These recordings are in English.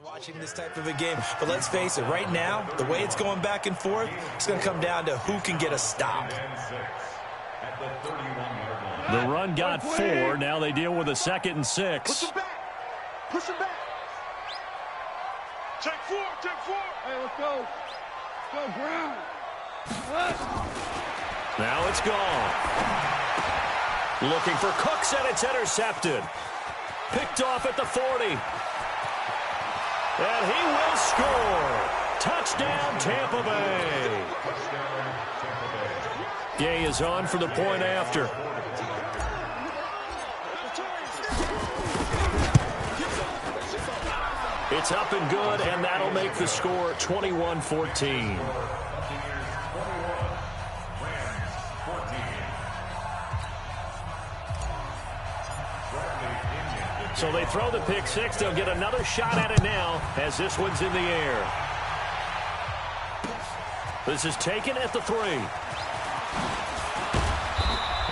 Watching this type of a game, but let's face it, right now, the way it's going back and forth, it's going to come down to who can get a stop. The run got 4. Now they deal with a 2nd and 6. Push him back. Push him back. Take 4. Take 4. Hey, let's go. Go, Brown. Now it's gone. Looking for Cooks, and it's intercepted. Picked off at the 40. And he will score. Touchdown, Tampa Bay. Gay is on for the point after. It's up and good, and that'll make the score 21-14. So they throw the pick 6. They'll get another shot at it now as this one's in the air. This is taken at the 3.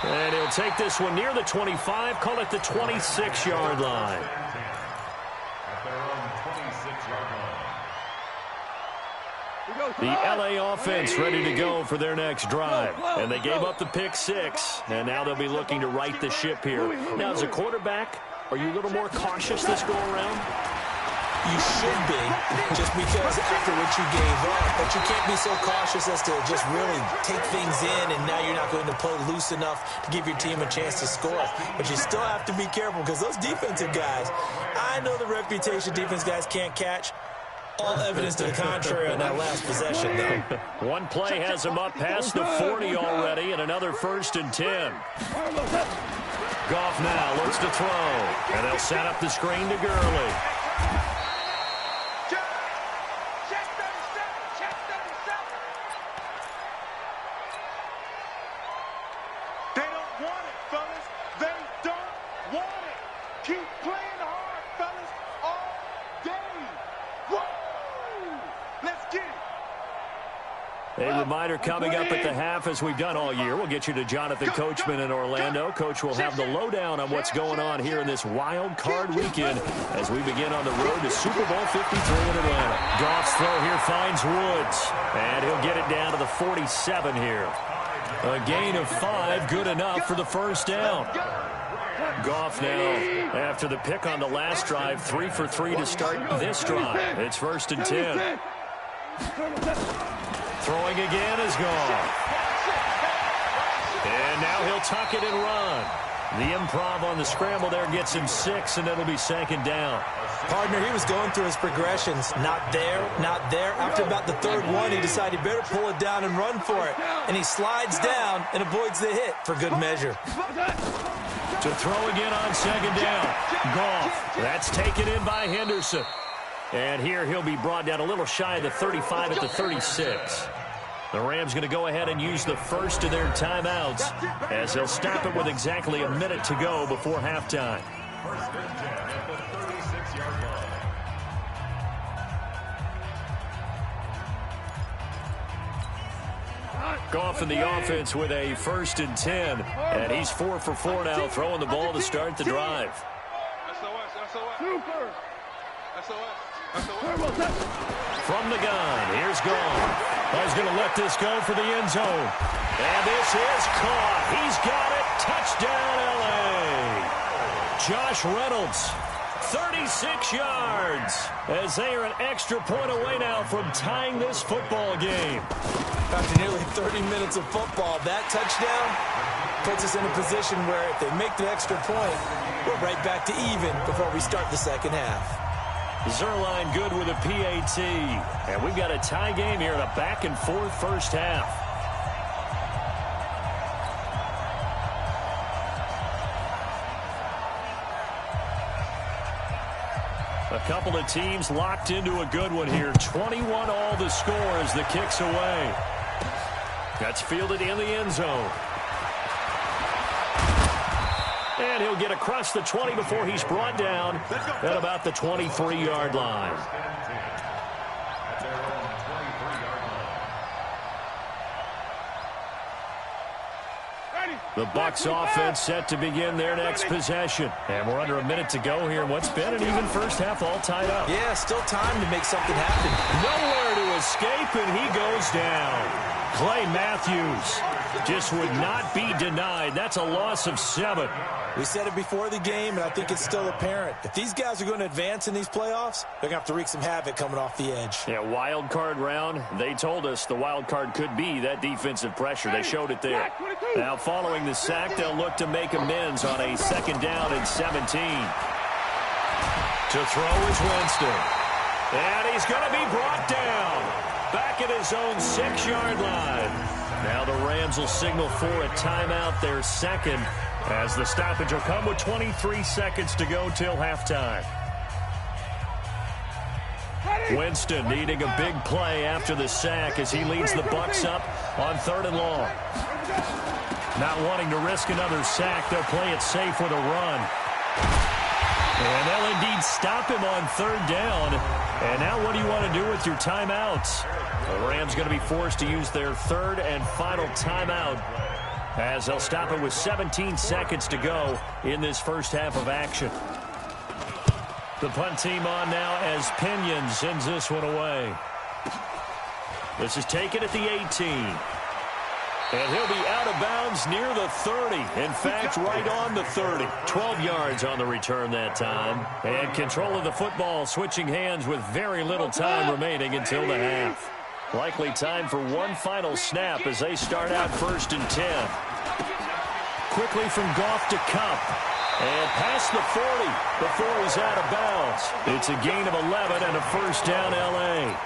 And he'll take this one near the 25, call it the 26-yard line. The LA offense ready to go for their next drive. And they gave up the pick 6, and now they'll be looking to right the ship here. Now, as a quarterback, are you a little more cautious this go-around? You should be, just because after what you gave up. But you can't be so cautious as to just really take things in, and now you're not going to play loose enough to give your team a chance to score. But you still have to be careful because those defensive guys, I know the reputation defense guys can't catch. All evidence to the contrary on that last possession, though. One play has him up past the 40 already, and another 1st and 10. Goff now looks to throw, and they'll set up the screen to Gurley. They don't want it, fellas. They don't want it. Keep playing hard, fellas, all day. Woo! Let's get it. A reminder coming up at the half, as we've done all year. We'll get you to Jonathan Coachman in Orlando. Coach will have the lowdown on what's going on here in this wild card weekend as we begin on the road to Super Bowl 53 in Atlanta. Goff's throw here finds Woods, and he'll get it down to the 47 here. A gain of 5, good enough for the first down. Goff now, after the pick on the last drive, 3 for 3 to start this drive. It's 1st and 10. Throwing again is gone. And now he'll tuck it and run. The improv on the scramble there gets him 6, and it'll be 2nd down. Partner, he was going through his progressions. Not there, not there. After about the 3rd one, he decided he better pull it down and run for it. And he slides down and avoids the hit for good measure. To throw again on 2nd down. Goff. That's taken in by Henderson. And here he'll be brought down a little shy of the 35 at the 36. The Rams going to go ahead and use the first of their timeouts as they'll stop it with exactly a minute to go before halftime. Goff in the offense with a 1st and 10. And he's 4 for 4 now, throwing the ball to start the drive. From the gun, here's Goff. He's going to let this go for the end zone. And this is caught. He's got it. Touchdown, L.A. Josh Reynolds, 36 yards, as they are an extra point away now from tying this football game. After nearly 30 minutes of football, that touchdown puts us in a position where if they make the extra point, we're right back to even before we start the second half. Zerline good with a PAT. And we've got a tie game here in a back-and-forth first half. A couple of teams locked into a good one here. 21 all the score as the kick's away. That's fielded in the end zone. And he'll get across the 20 before he's brought down at about the 23-yard line. The Bucs offense set to begin their next possession. And we're under a minute to go here in what's been an even first half, all tied up. Yeah, still time to make something happen. Nowhere to escape, and he goes down. Clay Matthews just would not be denied. That's a loss of 7. We said it before the game, and I think it's still apparent. If these guys are going to advance in these playoffs, they're going to have to wreak some havoc coming off the edge. Yeah, wild card round. They told us the wild card could be that defensive pressure. They showed it there. Now, following the sack, they'll look to make amends on a 2nd down and 17. To throw is Winston. And he's going to be brought down. Back at his own 6-yard line. Now the Rams will signal for a timeout, their second, as the stoppage will come with 23 seconds to go till halftime. Winston needing a big play after the sack as he leads the Bucs up on 3rd and long. Not wanting to risk another sack, they'll play it safe with a run. And they'll indeed stop him on 3rd down. And now what do you want to do with your timeouts? The Rams going to be forced to use their 3rd and final timeout as they'll stop it with 17 seconds to go in this first half of action. The punt team on now as Pinion sends this one away. This is taken at the 18. And he'll be out of bounds near the 30. In fact, right on the 30. 12 yards on the return that time. And control of the football switching hands with very little time remaining until the half. Likely time for one final snap as they start out 1st and 10. Quickly from Goff to Kupp. And past the 40 before he's out of bounds. It's a gain of 11 and a 1st down L.A.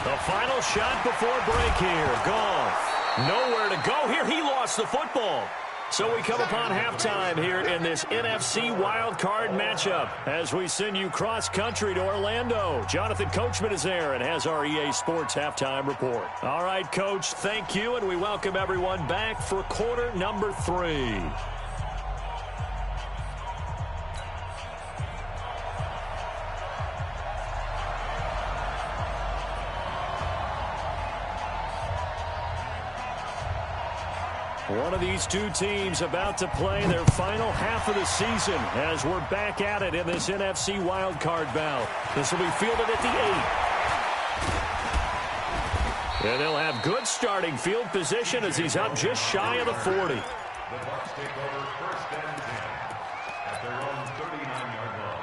The final shot before break here. Goff. Nowhere to go here. He lost the football. So we come upon halftime here in this NFC wildcard matchup as we send you cross-country to Orlando. Jonathan Coachman is there and has our EA Sports halftime report. All right, Coach, thank you, and we welcome everyone back for quarter number 3. One of these two teams about to play their final half of the season as we're back at it in this NFC wildcard bout. This will be fielded at the 8. And they'll have good starting field position as he's up just shy of the 40. The Bucs take over 1st and 10 at their own 39-yard line.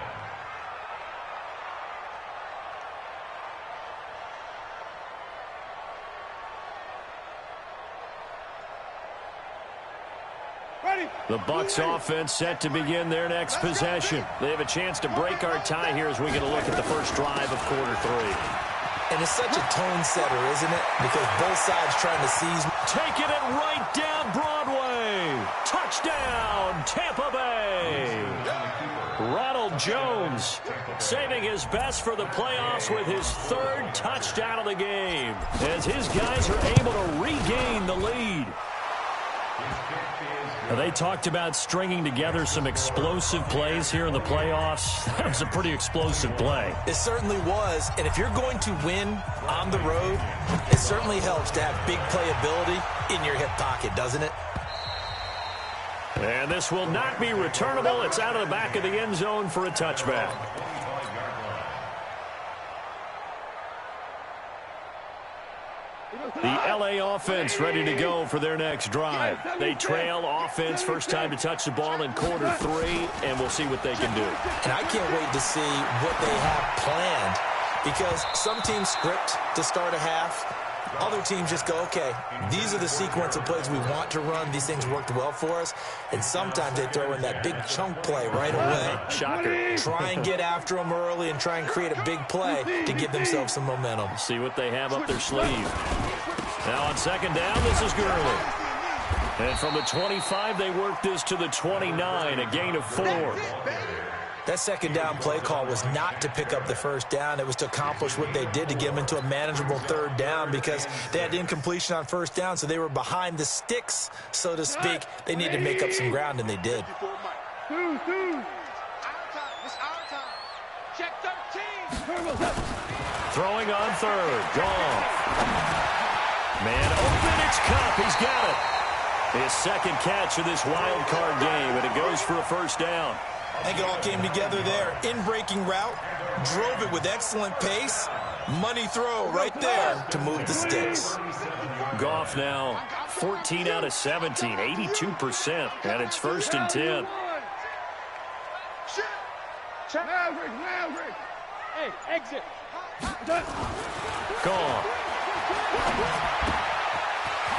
The Bucs offense set to begin their next possession. They have a chance to break our tie here as we get a look at the first drive of quarter 3. And it's such a tone setter, isn't it? Because both sides trying to seize. Taking it right down Broadway. Touchdown, Tampa Bay. Ronald Jones saving his best for the playoffs with his 3rd touchdown of the game as his guys are able to regain the lead. They talked about stringing together some explosive plays here in the playoffs. That was a pretty explosive play. It certainly was. And if you're going to win on the road, it certainly helps to have big playability in your hip pocket, doesn't it? And this will not be returnable. It's out of the back of the end zone for a touchback. The L.A. offense ready to go for their next drive. They trail offense first time to touch the ball in quarter 3, and we'll see what they can do. And I can't wait to see what they have planned because some teams script to start a half. Other teams just go, okay, these are the sequence of plays we want to run. These things worked well for us. And sometimes they throw in that big chunk play right away. Shocker. Try and get after them early and try and create a big play to give themselves some momentum. See what they have up their sleeve. Now on 2nd down, this is Gurley. And from the 25, they work this to the 29, a gain of 4. That second down play call was not to pick up the first down. It was to accomplish what they did to get them into a manageable third down because they had incompletion on first down, so they were behind the sticks, so to speak. They needed to make up some ground, and they did. Throwing on third. Goff. Man open. It's Cup. He's got it. His second catch of this wild card game, and it goes for a first down. I think it all came together there. In-breaking route, drove it with excellent pace. Money throw right there to move the sticks. Goff now 14 out of 17, 82%, and it's 1st and 10. Maverick. Hey, exit. Gone.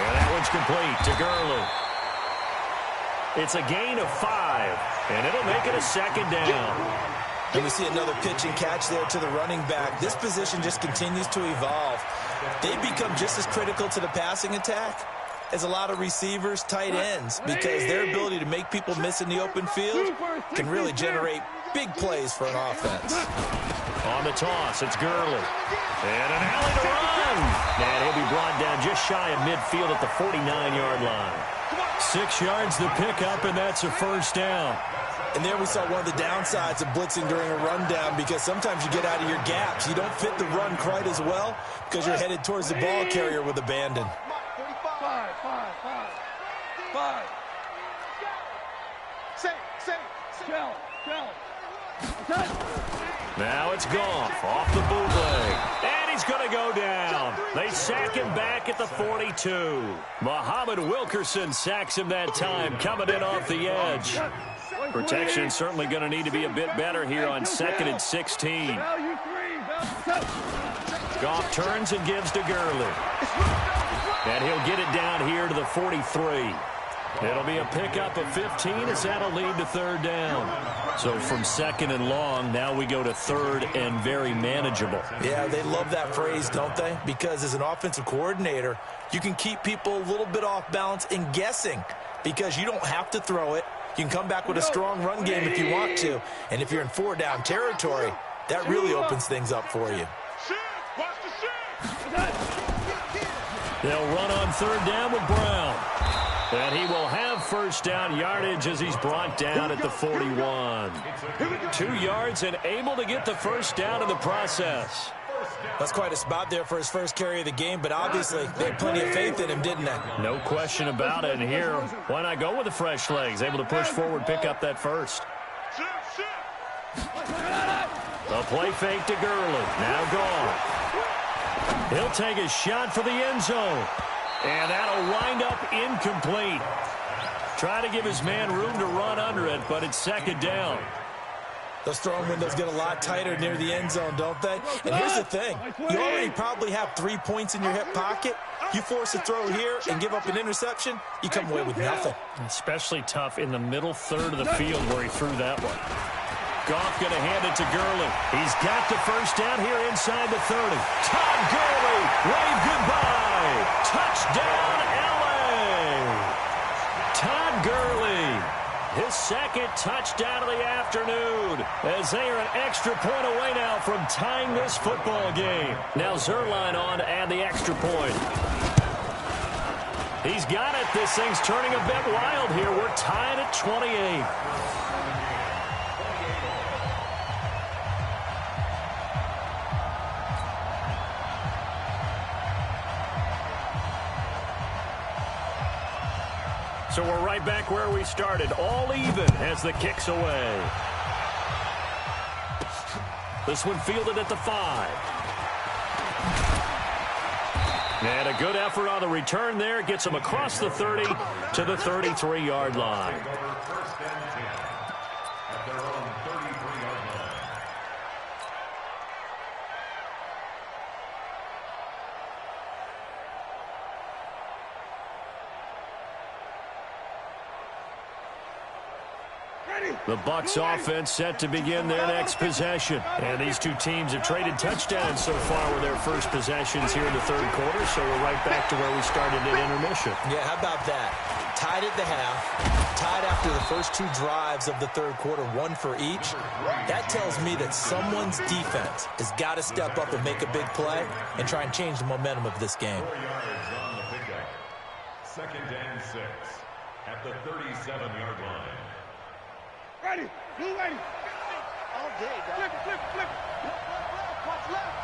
And that one's complete to Gurley. It's a gain of 5, and it'll make it a second down. And we see another pitch and catch there to the running back. This position just continues to evolve. They become just as critical to the passing attack as a lot of receivers, tight ends, because their ability to make people miss in the open field can really generate big plays for an offense. On the toss, it's Gurley. And an alley to run. And he'll be brought down just shy of midfield at the 49-yard line. 6 yards the pickup, and that's a first down. And there we saw one of the downsides of blitzing during a rundown because sometimes you get out of your gaps. You don't fit the run quite as well because you're headed towards the ball carrier with abandon. Five. Now it's Goff off the bootleg. And he's going to go down. They sack him back at the 42. Muhammad Wilkerson sacks him that time, coming in off the edge. Protection certainly going to need to be a bit better here on 2nd and 16. Goff turns and gives to Gurley. And he'll get it down here to the 43. It'll be a pickup of 15 as that'll lead to third down. So from 2nd and long, now we go to 3rd and very manageable. Yeah, they love that phrase, don't they? Because as an offensive coordinator, you can keep people a little bit off balance and guessing because you don't have to throw it. You can come back with a strong run game if you want to. And if you're in 4-down territory, that really opens things up for you. They'll run on 3rd down with Brown. And he will have first down yardage as he's brought down at the 41. 2 yards and able to get the first down in the process. That's quite a spot there for his first carry of the game, but obviously they had plenty of faith in him, didn't they? No question about it. And here, why not go with the fresh legs? Able to push forward, pick up that first. A play fake to Gurley. Now gone. He'll take a shot for the end zone. And that'll wind up incomplete. Trying to give his man room to run under it, but it's 2nd down. Those throwing windows get a lot tighter near the end zone, don't they? And here's the thing. You already probably have 3 points in your hip pocket. You force a throw here and give up an interception, you come away with nothing. Especially tough in the middle third of the field where he threw that one. Goff going to hand it to Gurley. He's got the first down here inside the 30. Todd Gurley, wave goodbye. Touchdown, L.A. Todd Gurley, his 2nd touchdown of the afternoon, as they are an extra point away now from tying this football game. Now Zerline on to add the extra point. He's got it. This thing's turning a bit wild here. We're tied at 28. So we're right back where we started, all even as the kick's away. This one fielded at the 5. And a good effort on the return there. Gets him across the 30 to the 33-yard line. The Bucs offense set to begin their next possession. And these two teams have traded touchdowns so far with their first possessions here in the 3rd quarter. So we're right back to where we started at intermission. Yeah, how about that? tied at the half, tied after the first 2 drives of the third quarter, 1 for each. That tells me that someone's defense has got to step up and make a big play and try and change the momentum of this game. 4 yards on the pickup. 2nd and 6 at the 37-yard line. Ready. Blue ready. All day, guys. Flip. Left. Watch left.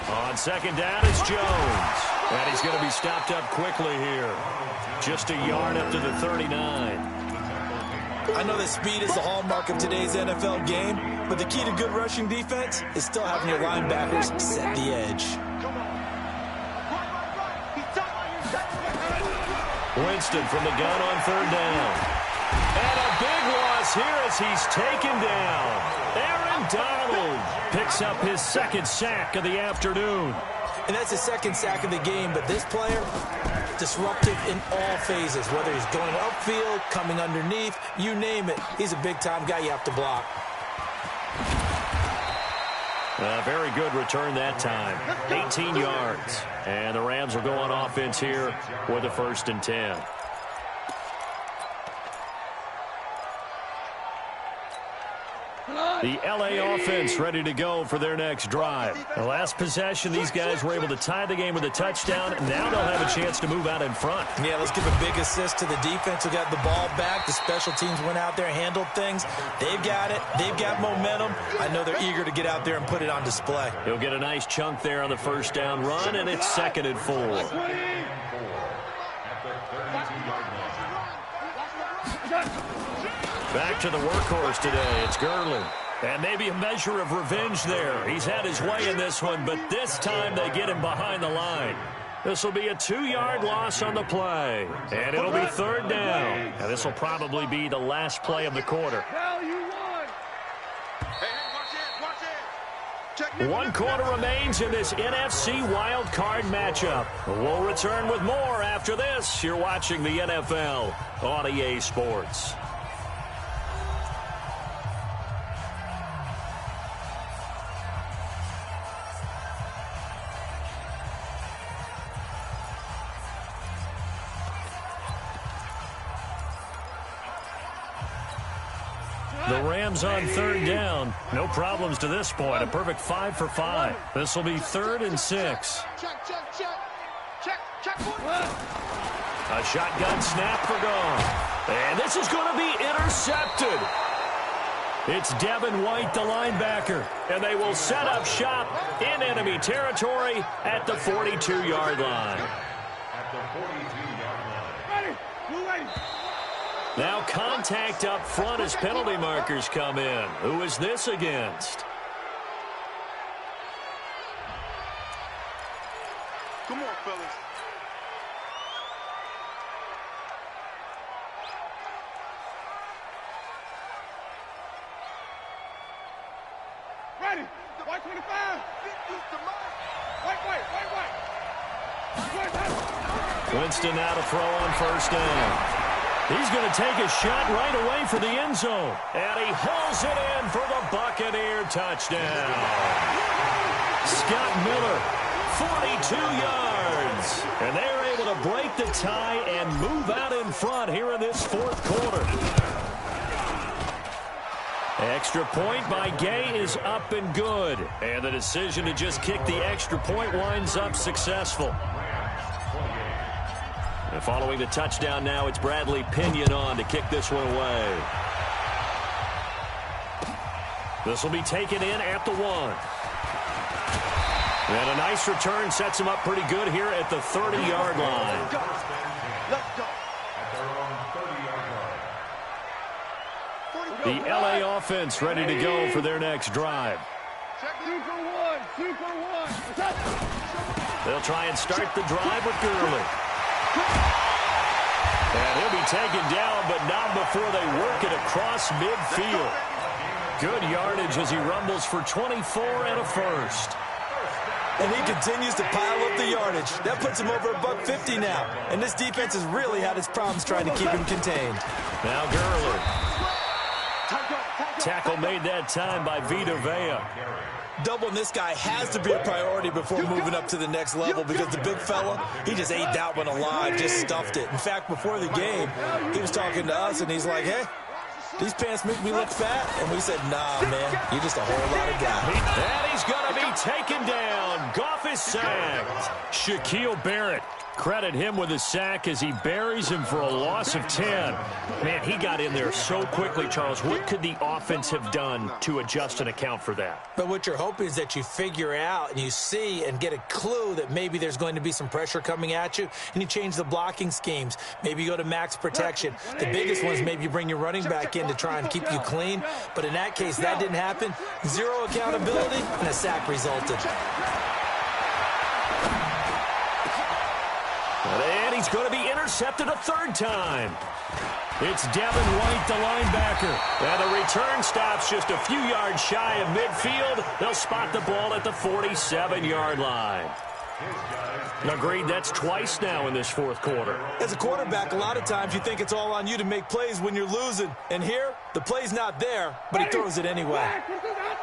On 2nd down, it's Jones. And he's going to be stopped up quickly here. Just a yard up to the 39. I know that speed is the hallmark of today's NFL game, but the key to good rushing defense is still having your linebackers set the edge. Winston from the gun on 3rd down. And a big loss here as he's taken down. Aaron Donald picks up his 2nd sack of the afternoon. And that's his 2nd sack of the game, but this player, disruptive in all phases, whether he's going upfield, coming underneath, you name it. He's a big-time guy you have to block. A very good return that time. 18 yards. And the Rams will go on offense here with a 1st and 10. The LA offense ready to go for their next drive. The last possession, these guys were able to tie the game with a touchdown. Now they'll have a chance to move out in front. Yeah, let's give a big assist to the defense who got the ball back. The special teams went out there, handled things. They've got it. They've got momentum. I know they're eager to get out there and put it on display. He'll get a nice chunk there on the 1st down run, and it's 2nd and 4. Back to the workhorse today. It's Gurley. And maybe a measure of revenge there. He's had his way in this one, but this time they get him behind the line. This will be a 2-yard loss on the play. And it'll be 3rd down. And this will probably be the last play of the quarter. One quarter remains in this NFC wildcard matchup. We'll return with more after this. You're watching the NFL on EA Sports. The Rams on 3rd down. No problems to this point. A perfect 5 for 5. This will be 3rd and 6. A shotgun snap for gone. And this is going to be intercepted. It's Devin White, the linebacker. And they will set up shop in enemy territory at the 42-yard line. Now contact up front as penalty markers come in. Who is this against? Come on, fellas. Ready. White 25. White. Winston now to throw on 1st down. He's going to take a shot right away for the end zone. And he hauls it in for the Buccaneer touchdown. Scott Miller, 42 yards. And they are able to break the tie and move out in front here in this 4th quarter. Extra point by Gay is up and good. And the decision to just kick the extra point winds up successful. And following the touchdown now, it's Bradley Pinion on to kick this one away. This will be taken in at the 1. And a nice return sets him up pretty good here at the 30-yard line. Let's go. The LA offense ready to go for their next drive. 2 for 1. They'll try and start the drive with Gurley. And he'll be taken down, but not before they work it across midfield. Good yardage as he rumbles for 24 and a 1st. And he continues to pile up the yardage. That puts him over $150 now. And this defense has really had its problems trying to keep him contained. Now Gurley. Tackle made that time by Vita Vea. doubling this guy has to be a priority before moving up to the next level because the big fella, he just ate that one alive, just stuffed it. In fact, before the game, he was talking to us, and he's like, hey, these pants make me look fat. And we said, nah, man, you're just a whole lot of guy. And he's going to be taken down. Goff is sacked. Shaquille Barrett. Credit him with a sack as he buries him for a loss of 10. Man, he got in there so quickly, Charles. What could the offense have done to adjust and account for that? But what you're hoping is that you figure out and you see and get a clue that maybe there's going to be some pressure coming at you, and you change the blocking schemes. Maybe you go to max protection. The biggest one is maybe you bring your running back in to try and keep you clean. But in that case, that didn't happen. Zero accountability, and a sack resulted. And he's going to be intercepted a third time. It's Devin White, the linebacker. And the return stops just a few yards shy of midfield. They'll spot the ball at the 47-yard line. Agreed, that's twice now in this fourth quarter. As a quarterback, a lot of times you think it's all on you to make plays when you're losing. And here, the play's not there, but he throws it anyway.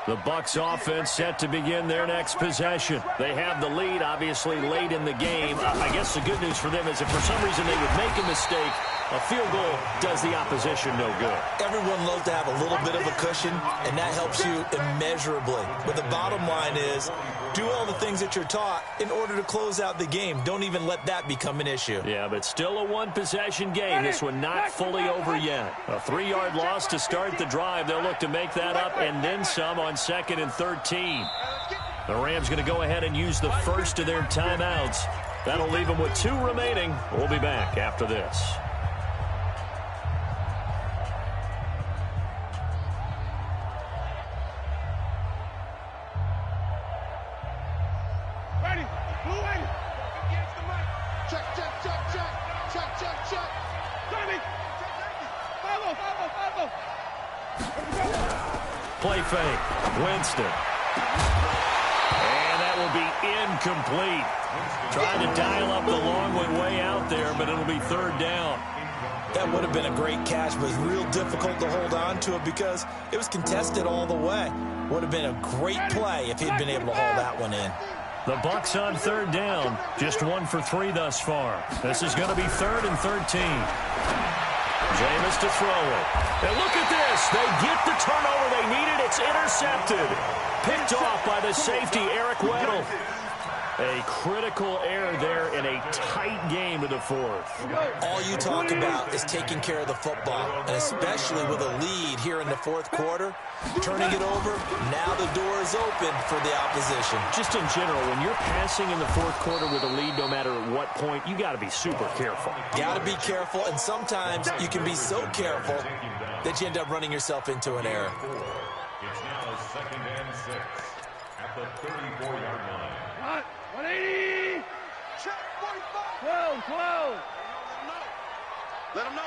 The Bucs offense set to begin their next possession. They have the lead, obviously, late in the game. I guess the good news for them is if for some reason they would make a mistake, a field goal does the opposition no good. Everyone loves to have a little bit of a cushion, and that helps you immeasurably. But the bottom line is, do all the things that you're taught in order to close out the game. Don't even let that become an issue. Yeah, but still a one-possession game. This one not fully over yet. A 3-yard loss to start the drive. They'll look to make that up and then some on 2nd and 13. The Rams going to go ahead and use the first of their timeouts. That'll leave them with 2 remaining. We'll be back after this. Play fake. Winston. And that will be incomplete. Trying to dial up the long one way out there, but it'll be 3rd down. That would have been a great catch, but it was real difficult to hold on to it because it was contested all the way. Would have been a great play if he'd been able to haul that one in. The Bucs on 3rd down. Just 1 for 3 thus far. This is going to be 3rd and 13. Jameis to throw it. And look at this. They get the turnover they needed. It's intercepted. Picked off by the safety, Eric Weddle. A critical error there in a tight game to the 4th. All you talk about is taking care of the football, and especially with a lead here in the 4th quarter, turning it over, now the door is open for the opposition. Just in general, when you're passing in the 4th quarter with a lead, no matter at what point, you got to be super careful. Got to be careful, and sometimes you can be so careful that you end up running yourself into an error. It's now 2nd and 6 at the 34-yard line. 180! Check 45! 12! Let him know!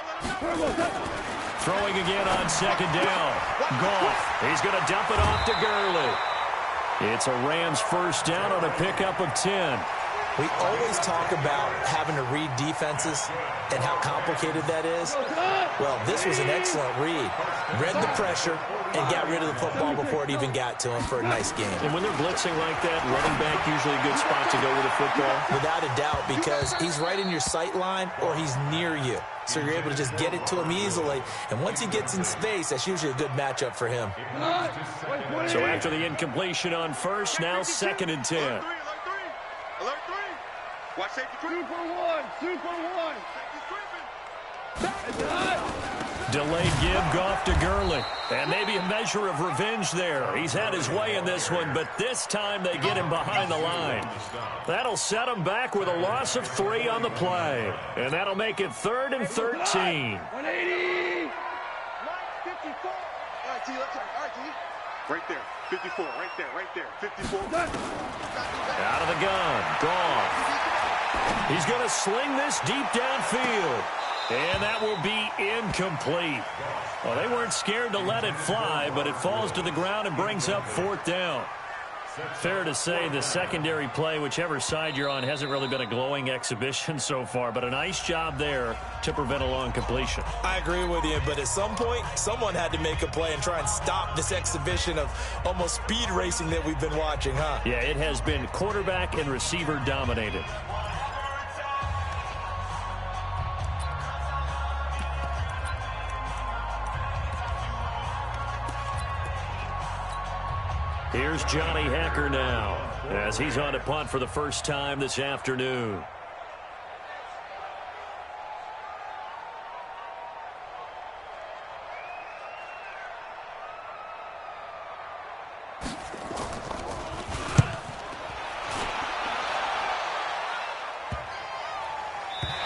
Throwing again on 2nd down. Goff. He's going to dump it off to Gurley. It's a Rams 1st down on a pickup of 10. We always talk about having to read defenses and how complicated that is. Well, this was an excellent read. Read the pressure and got rid of the football before it even got to him for a nice game. And when they're blitzing like that, running back usually a good spot to go with the football. Without a doubt, because he's right in your sight line or he's near you. So you're able to just get it to him easily. And once he gets in space, that's usually a good matchup for him. So after the incompletion on 1st, now 2nd and 10. Alert 3! Watch safety creep. 2 for 1! Delayed give, Goff to Gurley. And maybe a measure of revenge there. He's had his way in this one, but this time they get him behind the line. That'll set him back with a loss of 3 on the play. And that'll make it 3rd and 13. 180! 54! All right, T, let's go. All right, T. Right there. 54, right there. 54. Out of the gun, Goff. He's going to sling this deep downfield. And that will be incomplete. Well, they weren't scared to let it fly, but it falls to the ground and brings up 4th down. Fair to say the secondary play, whichever side you're on, hasn't really been a glowing exhibition so far, but a nice job there to prevent a long completion. I agree with you, but at some point, someone had to make a play and try and stop this exhibition of almost speed racing that we've been watching, huh? Yeah, it has been quarterback and receiver dominated. Here's Johnny Hacker now, as he's on to punt for the first time this afternoon.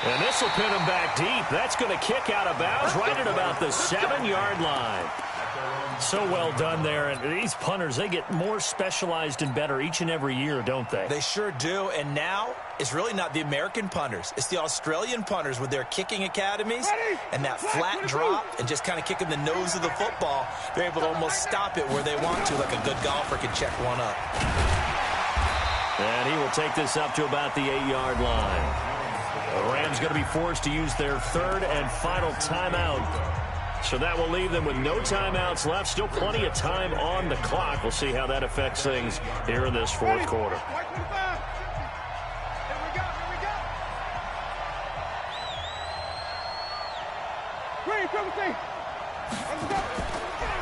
And this will pin him back deep. That's going to kick out of bounds right at about the 7-yard line. So well done there. And these punters, they get more specialized and better each and every year, don't they? They sure do. And now it's really not the American punters. It's the Australian punters with their kicking academies and that flat drop and just kind of kicking the nose of the football. They're able to almost stop it where they want to, like a good golfer can check one up. And he will take this up to about the 8-yard line. The Rams going to be forced to use their third and final timeout. So that will leave them with no timeouts left. Still plenty of time on the clock. We'll see how that affects things here in this fourth quarter.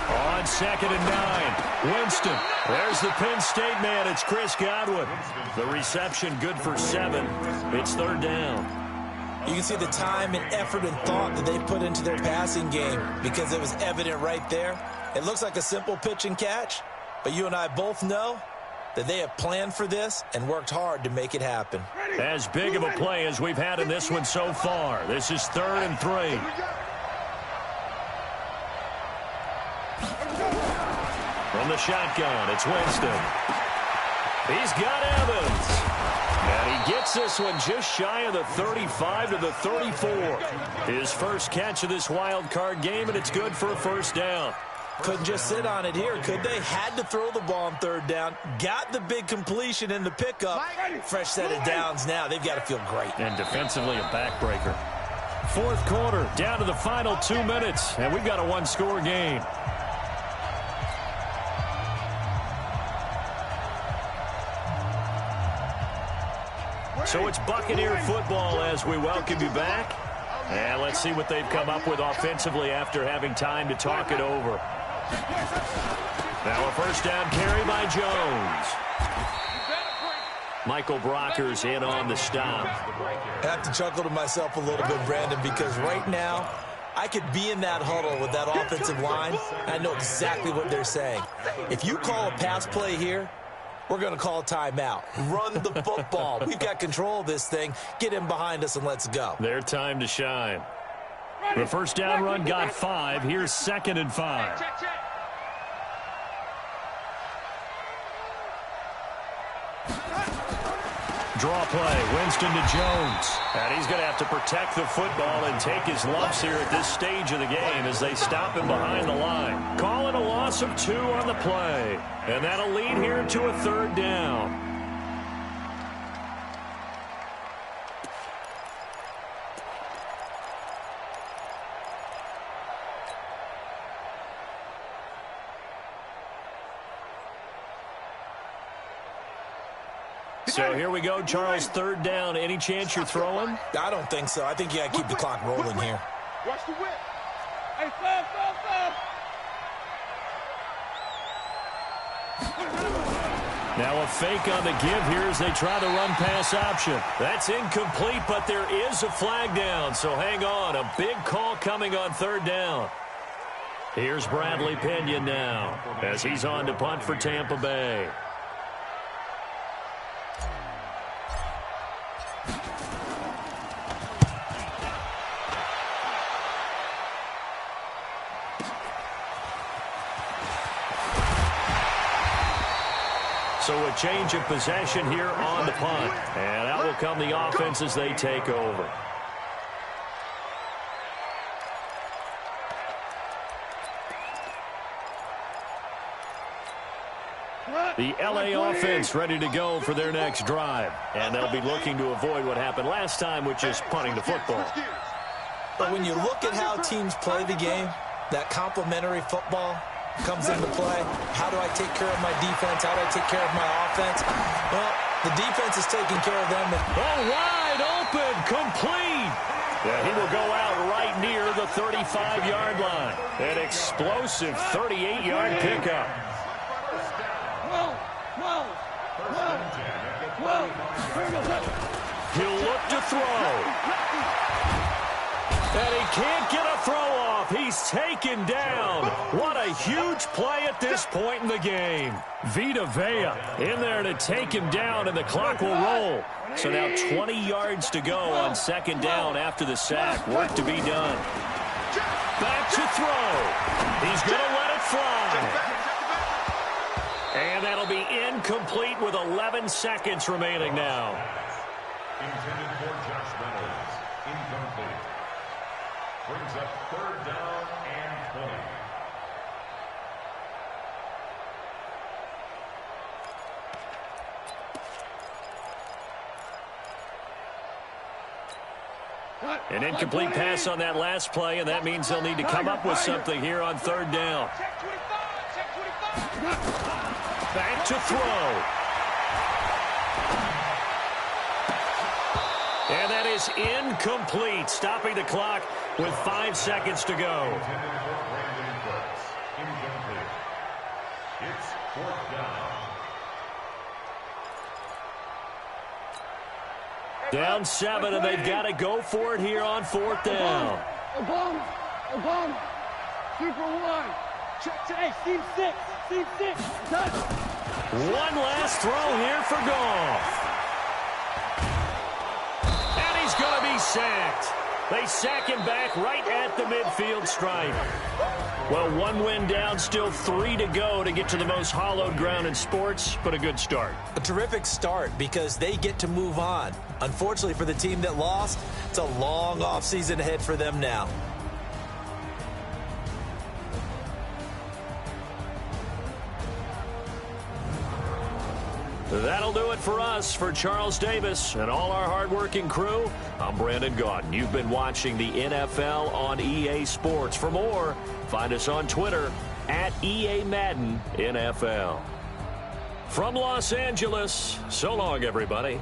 On 2nd and 9, Winston. There's the Penn State man. It's Chris Godwin. The reception good for 7. It's 3rd down. You can see the time and effort and thought that they put into their passing game because it was evident right there. It looks like a simple pitch and catch, but you and I both know that they have planned for this and worked hard to make it happen. As big of a play as we've had in this one so far. This is 3rd and 3. From the shotgun, it's Winston. He's got Evans. And he gets this one just shy of the 35 to the 34. His first catch of this wild card game, and it's good for a 1st down. Couldn't just sit on it here, could they? Had to throw the ball on 3rd down. Got the big completion in the pickup. Fresh set of downs now. They've got to feel great. And defensively a backbreaker. 4th quarter, down to the final 2 minutes, and we've got a 1-score game. So it's Buccaneer football as we welcome you back. And let's see what they've come up with offensively after having time to talk it over. Now a 1st down carry by Jones. Michael Brocker's in on the stop. I have to chuckle to myself a little bit, Brandon, because right now I could be in that huddle with that offensive line. I know exactly what they're saying. If you call a pass play here, we're going to call a timeout. Run the football. We've got control of this thing. Get him behind us and let's go. Their time to shine. The 1st down run got 5. Here's 2nd and 5. Draw play. Winston to Jones. And he's going to have to protect the football and take his lumps here at this stage of the game as they stop him behind the line. Call it a loss of 2 on the play. And that'll lead here to a 3rd down. So here we go, Charles, 3rd down. Any chance you're throwing? I don't think so. I think you got to keep the clock rolling here. Watch the whip. Hey, foul. Now a fake on the give here as they try the run-pass option. That's incomplete, but there is a flag down, so hang on. A big call coming on 3rd down. Here's Bradley Pinion now as he's on to punt for Tampa Bay. So a change of possession here on the punt. And out will come the offense as they take over. The LA offense ready to go for their next drive. And they'll be looking to avoid what happened last time, which is punting the football. But when you look at how teams play the game, that complementary football comes into play. How do I take care of my defense? How do I take care of my offense? Well, the defense is taking care of them. Oh, wide open, complete. Yeah, he will go out right near the 35-yard line. An explosive 38-yard pickup. He'll look to throw. And he can't get a throw off. He's taken down. What a huge play at this point in the game. Vita Vea in there to take him down, and the clock will roll. So now 20 yards to go on second down after the sack. Work to be done. Back to throw. He's going to let it fly. And that'll be incomplete with 11 seconds remaining now. Intended for Josh Reynolds. Incomplete. Brings up third down and 20. An incomplete pass on that last play, and that means they'll need to come up with something here on third down. Back to throw. And that is incomplete, stopping the clock with 5 seconds to go. It's fourth down. Down 7, and they've got to go for it here on fourth down. Obama. 2 for 1. Hey, Steve 6. Steve 6. Touch. One last throw here for Goff. And he's going to be sacked. They sack him back right at the midfield stripe. Well, 1 win down, still 3 to go to get to the most hallowed ground in sports, but a good start. A terrific start because they get to move on. Unfortunately for the team that lost, it's a long offseason ahead for them now. That'll do it for us. For Charles Davis and all our hardworking crew, I'm Brandon Gaudin. You've been watching the NFL on EA Sports. For more, find us on Twitter at EA Madden NFL. From Los Angeles, so long, everybody.